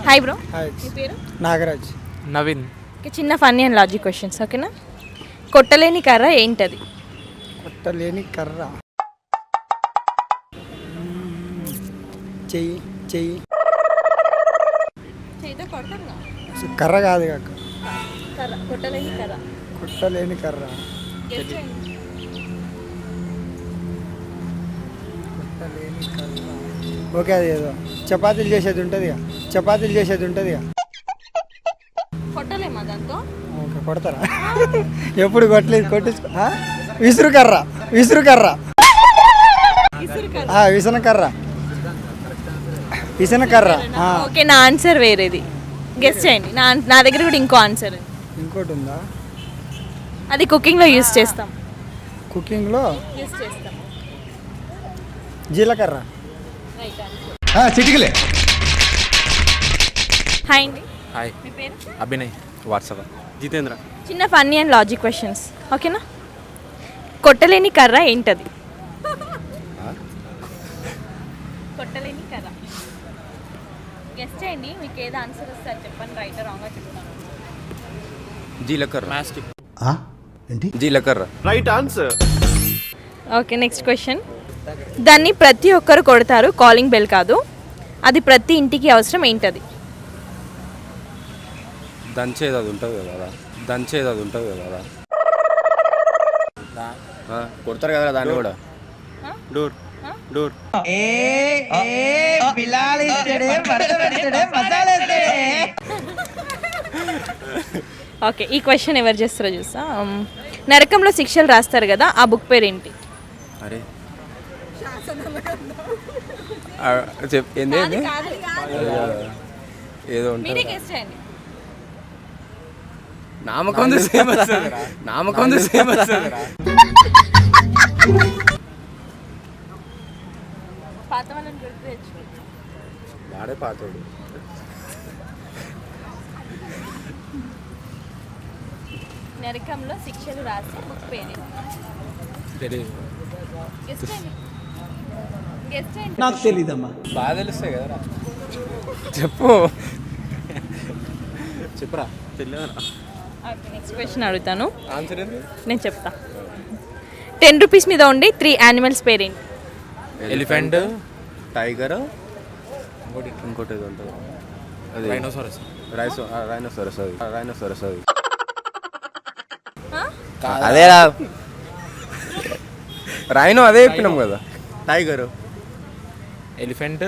Hi bro. Hi. మీ పేరు? నాగరాజ్. నవీన్. చిన్న funny and logic questions, ఓకేనా? కొట్టలేని కర్ర ఏంటది? కొట్టలేని కర్ర. చెయ్యి చెయ్యి. కర్ర కాదు కాక. కర్ర, కొట్టలేని కర్ర. కొట్టలేని కర్ర. కొట్టలేని కర్ర. ఓకే, అది ఏదో చపాతీలు చేసేది ఉంటుంది. చపాతీలు చేసేది ఉంటుంది. కొట్టలేమా దాంతో? ఓకే, కొడతారా? ఎప్పుడు కొట్టలేదు. కొట్టించుకో. విసురు కర్ర. విసురు కర్ర. విసన కర్ర. విసన కర్ర. ఓకే, నా ఆన్సర్ వేరేది. గెస్ చేయండి. నా దగ్గర కూడా ఇంకో ఆన్సర్. ఇంకోటి ఉందా? అది కుకింగ్లో యూస్ చేస్తాం. కుకింగ్లో యూస్ చేస్తాం. జీలకర్ర. చిటికలే. హాయ్ అండి. హాయ్. మీ పేరు? అభినయ్. వాట్సాప్. జితేంద్ర. చిన్న ఫన్నీ అండ్ లాజిక్ క్వశ్చన్స్, ఓకేనా? కొట్టలేని కర్ర ఏంటది? కొట్టలేని కర్ర. గెస్ చేయండి. మీకు ఏదో ఆన్సర్ వస్తే అది చెప్పండి. రైట్ రాంగ్గా చెప్తాను. జీలకర్ర. మాస్టిక్. ఏంటి? జీలకర్ర. Right answer. Okay, next question. దాన్ని ప్రతి ఒక్కరు కొడతారు, కాలింగ్ బెల్ కాదు. అది ప్రతి ఇంటికి అవసరం, ఏంటది? దంచేది అది ఉంటుంది కదా. దంచేది అది ఉంటుంది కదా. కొడతారు కదా దాన్ని కూడా. డోర్. డోర్. ఓకే, ఈ క్వశ్చన్ ఎవరు చేస్తారో చూసా. నరకంలో శిక్షలు రాస్తారు కదా, ఆ బుక్ పేరు ఏంటి? అరే చెప్పింది ఏదో ఉంటుంది. నామకం సేమ్ నామకం సేమ్ వాడే పాతోడు. నరకంలో శిక్షలు రాసే బుక్ పేరు తెలియదు. నాకు తెలీదమ్మా. బాగా తెలుస్తాయి కదరా. చెప్పు. చెప్పరా. తెలియదురా. నెక్స్ట్ క్వశ్చన్ అడుగుతాను. ఆన్సర్ ఏంటి? నేను చెప్తా. 10 రూపీస్ మీద ఉండి 3 యానిమల్స్ పేరేంటి? ఎలిఫెంట్, టైగర్, ఇంకోటి ఏదో ఉంటుంది. అది రైనోసారస్. రైనోసారస్. అది రైనోసారస్. అది అదేరా. రైనో అదే చెప్పినాం కదా. టైగర్, ఎలిఫెంట్,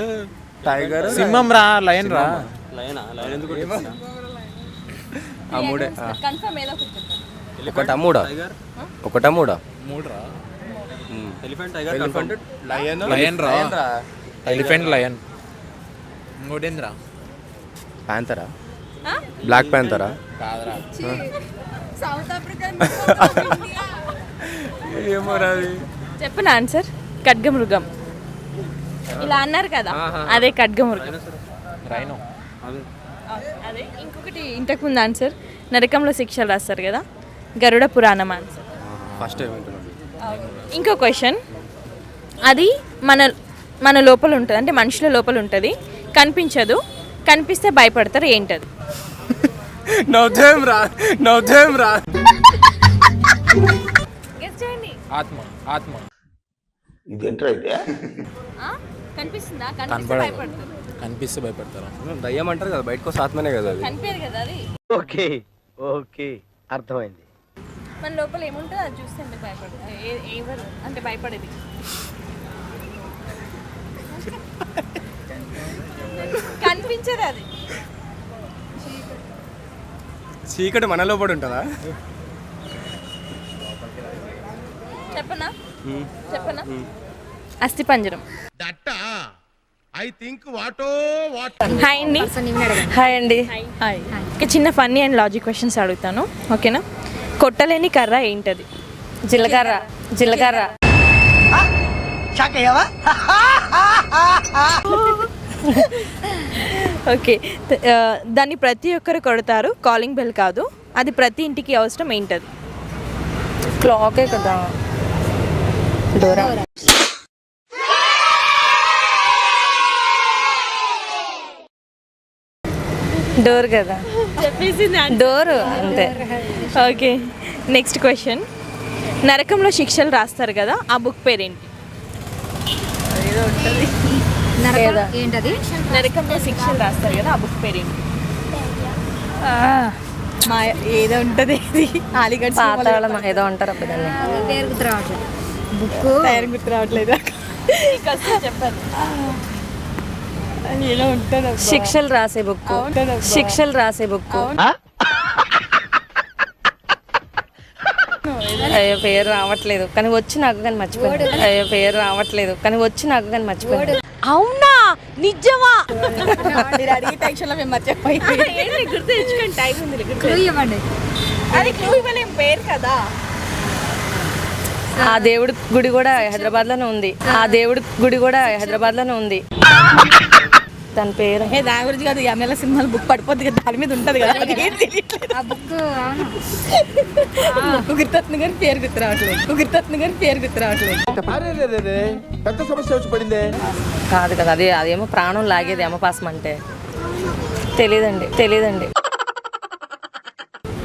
టైగర్, సింహం రా. లయన్ రా. ఆ మూడే. కన్ఫర్మ్ ఏదో ఒకటి చెప్పండి. ఒకటా మూడా? ఒకటా మూడా? మూడురా. Elephant, tiger, elephant, lion. Lion రా. Elephant, lion. ఇంకోటేంద్రా? ప్యాంతరా. బ్లాక్ ప్యాంతరా. కాదురా. South African. ఏమో రాది. చెప్పిన ఆన్సర్ ఖడ్గమృగం. ఇలా అన్నారు కదా, అదే ఖడ్గమృగం. రైనో. అదే. ఇంకొకటి ఇంతకుముందు ఆన్సర్ నరకంలో శిక్షలు రాస్తారు కదా, గరుడ పురాణం ఆన్సర్. ఫస్ట్ టైం వింటున్నాను. ఇంకో క్వశ్చన్. అది మన లోపల ఉంటుంది, అంటే మనుషుల లోపల ఉంటుంది, కనిపించదు, కనిపిస్తే భయపడతారు, ఏంటది? నవ్వుతాం రా. ఆత్మ. ఆత్మ. ఇదేంట్రా అయితే? కనిపిస్తుందా? కనిపిస్తే భయపడతారా? దయ్యం అంటారు కదా, బయటకు వస్తే ఆత్మనే కదా అది. కనిపించదు కదా అది. ఓకే అర్థమైంది. మన లోపల ఏముంటుందో అది చూస్తే ఎందుకు భయపడదు? ఎవరు అంటే భయపడేది? కనిపించదు అది. చీకటి మన లోపల ఉంటుందా? చెప్పనా? అస్థిపంజరం. హాయ్ అండి. హాయ్ అండి. హాయ్. చిన్న ఫన్నీ అండ్ లాజిక్ క్వశ్చన్స్ అడుగుతాను, ఓకేనా? కొట్టలేని కర్ర ఏంటది? జీలకర్ర. జీలకర్ర. ఓకే, దాన్ని ప్రతి ఒక్కరు కొడతారు, కాలింగ్ బెల్ కాదు. అది ప్రతి ఇంటికి అవసరం, ఏంటది? క్లాకే కదా. డోరా. డోర్ కదా, చెప్పేసింది డోర్ అంతే. Okay, next question. నరకంలో శిక్షలు రాస్తారు కదా, ఆ బుక్ పేరేంటి? ఏదో. ఏంటది? నరకంలో శిక్షలు రాస్తారు కదా, ఆ బుక్ పేరేంటి? మా ఏదో ఉంటుంది ఇది ఆలిగడ్డ పాతాళం ఏదో అంటారు అప్పుడు దాన్ని. పేరు గుర్తు రావట్లేదు. బుక్ పేరు గుర్తు రావట్లేదు. చెప్పారు. ఏదో ఉంటుంది. శిక్షలు రాసే బుక్, శిక్షలు రాసే బుక్. అయ్యో పేరు రావట్లేదు కానీ వచ్చి నాకు కానీ మర్చిపోయాడు. అయ్యో పేరు రావట్లేదు కానీ వచ్చి నాకు కానీ మర్చిపోయాడు. అవునా, నిజమా? అడిగి టెన్షన్లో మేము మర్చిపోయి గుర్తు తెచ్చుకోండి, టైం ఉంది. క్లూ ఇవ్వండి. అది క్లూ ఇవ్వలేం, పేరు కదా. ఆ దేవుడి గుడి కూడా హైదరాబాద్ లోనే ఉంది. ఆ దేవుడి గుడి కూడా హైదరాబాద్ లోనే ఉంది. దాని పేరు దాని గురించి కాదు, ఎమ్మెల్యే సినిమాలు బుక్ పడిపోద్ది కదా, దాని మీద ఉంటుంది కదా. ఆ బుక్ అవును కుగిరితత్న గారి పేరు గుర్తు రావట్లేదు. కుగిరితత్న గారి పేరు గుర్తు రావట్లేదు. పెద్ద సమస్య వచ్చి పడిందే. కాదు కదా, అదేమో ప్రాణం లాగేది యమపాసం అంటే. తెలీదండి.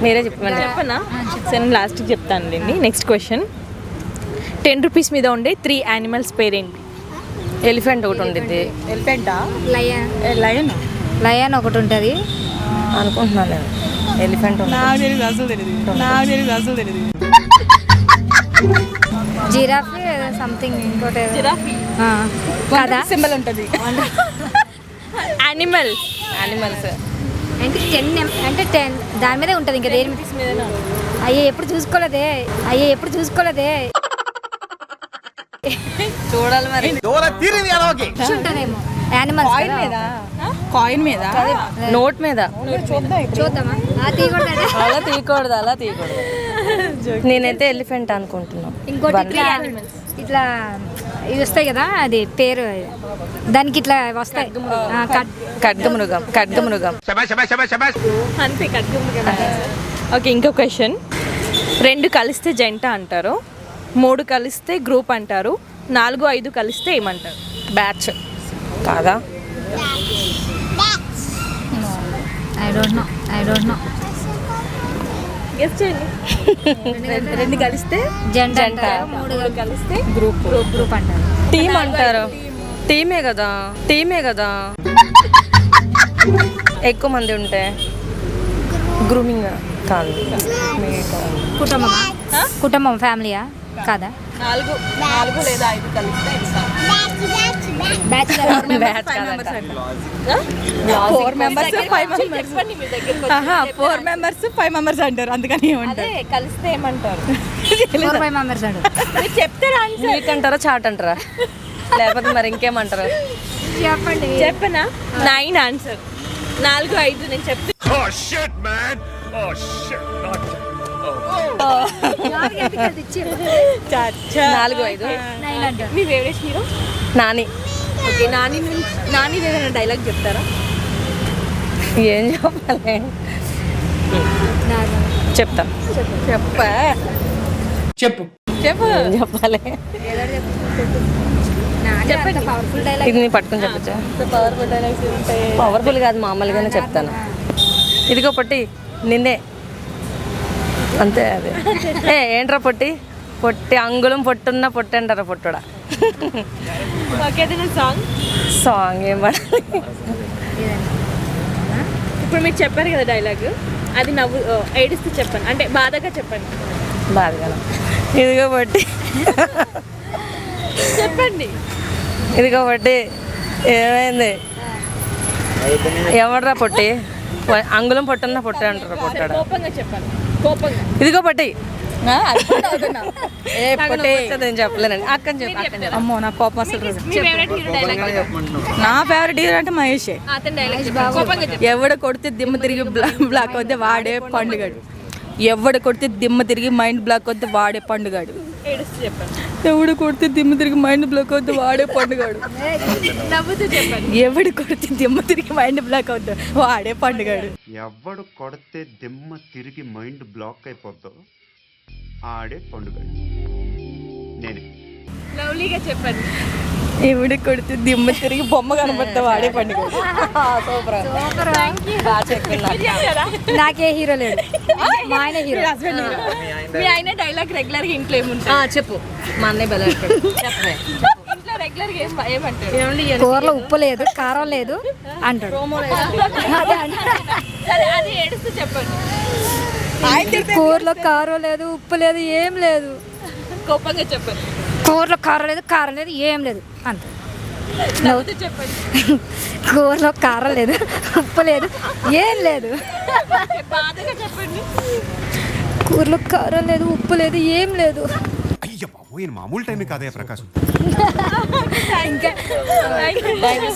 మీరే చెప్పండి. చెప్పనా? సరే, నేను లాస్ట్కి చెప్తాను అండి. Next question. 10 రూపీస్ మీద ఉండే 3 యానిమల్స్ పేరేంటి? ఎలిఫెంట్ ఒకటి ఉండిద్ది. ఎలిఫెంటా? Lion lion. లయన్ ఒకటి ఉంటుంది. అనుకుంటున్నాను నేను. ఎలిఫెంట్ నాకు తెలియదు, అసలు తెలియదు. జిరాఫ్ సంథింగ్ ఇంకోటి కదా సింబల్ ఉంటుంది. యానిమల్స్. అంటే 10 అంటే 10 దాని మీదే ఉంటుంది. ఇంకా దేని మీద? అయ్యే ఎప్పుడు చూసుకోలేదే. చూడాలి మరి. ఉంటుందేమో యానిమల్స్ కాయిన్ మీద నోట్ మీద. చూద్దామా? తీయకూడదు అలా తీయకూడదు. నేనైతే ఎలిఫెంట్ అనుకుంటున్నాను. ఇంకోటి ఇట్లా ఇవి వస్తాయి కదా, అది పేరు దానికి ఇట్లా వస్తాయి. ఖడ్గమృగం. అంతే, ఓకే, ఇంకో క్వశ్చన్. 2 కలిస్తే జంట అంటారు, 3 కలిస్తే గ్రూప్ అంటారు, 4, 5 కలిస్తే ఏమంటారు? బ్యాచ్ కాదా? ఐ డోంట్ నో గెస్ చేయండి. 2 కలిస్తే జంట జంట. అంటారు, 3 కలిస్తే గ్రూప్ అంటారు. టీమ్ అంటారు. టీమే కదా. ఎక్కువ మంది ఉంటే గ్రూమింగ్ కాదు. కుటుంబం ఫ్యామిలీయా కాదా? 4 లేదా 5 కలిస్తే బ్యాచ్ బ్యాచ్ కాదంట. 4 మెంబర్స్ 5 మెంబర్స్. చెప్పండి మీ దగ్గర. 4 మెంబర్స్ 5 మెంబర్స్ అంటారు, అందుకని ఏమంటారు? అదే కలిస్తే ఏమంటారు? 4-5 మెంబర్స్ అంటారు. మీరు చెప్తారా? మీట్ అంటారా, చాట్ అంటారా, లేకపోతే మరి ఇంకేమంటారు? చెప్పండి. చెప్పనా? 9 ఆన్సర్. 4, 5 నేను చెప్తే 4, 5. మీ favourite hero? Nani. Okay, Nani ఏదైనా డైలాగ్ చెప్తారా? ఏం చెప్పాలి? చెప్తా. చెప్పు. ఏం చెప్పాలి? చెప్పండి. Powerful dialogue. ఇది నీ పట్టుకుని చెప్పచ్చా? పవర్ఫుల్ డైలాగ్స్ ఉంటాయి. పవర్ఫుల్ కాదు, మామూలుగానే చెప్తాను. ఇదిగో పొట్టి నిన్నే, అంతే. అదే ఏంట్రా పొట్టి అంగుళం పొట్టున్న పొట్టి అంటారా పొట్టుడా? ఓకే, ఏదైనా సాంగ్ ఏం పడాలి? ఇప్పుడు మీరు చెప్పారు కదా డైలాగ్, అది ఏడుస్తూ చెప్పండి, అంటే బాధగా చెప్పండి. బాధగా. ఇదిగో పొట్టి చెప్పండి. ఇదిగో పొట్టి ఏమైంది? ఎవడరా పొట్టి? అంగుళం పొట్టున్న పొట్టి అంటారా పొట్టాడా? కోపంగా చెప్పండి, కోపంగా. ఇదిగో పొట్టి నేను చెప్పలేనండి. అక్కని చెప్పి. అమ్మో, నాకు కోపం అసలు రాదు. మీ ఫేవరెట్ హీరో డైలాగ్? నా ఫేవరెట్ హీరో అంటే మహేషే. అతని డైలాగ్ కోపంగా చెప్పండి. ఎవడ కొడితే దిమ్మ తిరిగి బ్లాక్ అవుతే వాడే పండుగాడు. ఎవడ కొడితే దిమ్మ తిరిగి మైండ్ బ్లాక్ అవుతే వాడే పండుగాడు. ఏడుస్తూ చెప్పండి. ఎవడు కొడితే దిమ్మ తిరిగి మైండ్ బ్లాక్ అవుతే వాడే పండుగాడు. నవ్వుతూ చెప్పండి. ఎవడు కొడితే దిమ్మ తిరిగి మైండ్ బ్లాక్ అవుతే వాడే పండుగాడు. ఎవడు కొడితే దిమ్మ తిరిగి మైండ్ బ్లాక్ అయిపోద్దో ఆడే పండుగ. నేనే. లవ్లీగా చెప్పండి. ఎవడు కొడితే దిమ్మ తిరిగి బొమ్మ కనబడితే వాడే పండుగ. సూపర్ బాగా చెప్పింది. నాకే హీరో లేడు, మా ఆయన హీరో. మీ ఆయన డైలాగ్ రెగ్యులర్గా ఇంట్లో ఏముంటుంది? చెప్పు. మా అన్నయ్య బెల్ల చెప్పే. ఇంట్లో రెగ్యులర్గా ఏమంటాడు? ఏమండి కూరలో ఉప్పు లేదు, కారం లేదు అంటాడు. అదే అంటాడు. సరే అది ఏడుస్తూ చెప్పండి. కూరలో కారం లేదు, ఉప్పు లేదు, ఏం లేదు. కోపంగా చెప్పండి. కూరలో కారం లేదు, ఏం లేదు అంత. నవ్వుతూ చెప్పండి. కూరలో కారం లేదు, ఉప్పు లేదు, ఏం లేదు. బాధగా చెప్పండి. కూరలో కారం లేదు, ఉప్పు లేదు, ఏం లేదు. అయ్య బాబోయ్ మామూలు టైం కాదే ప్రకాశం. ఇంకా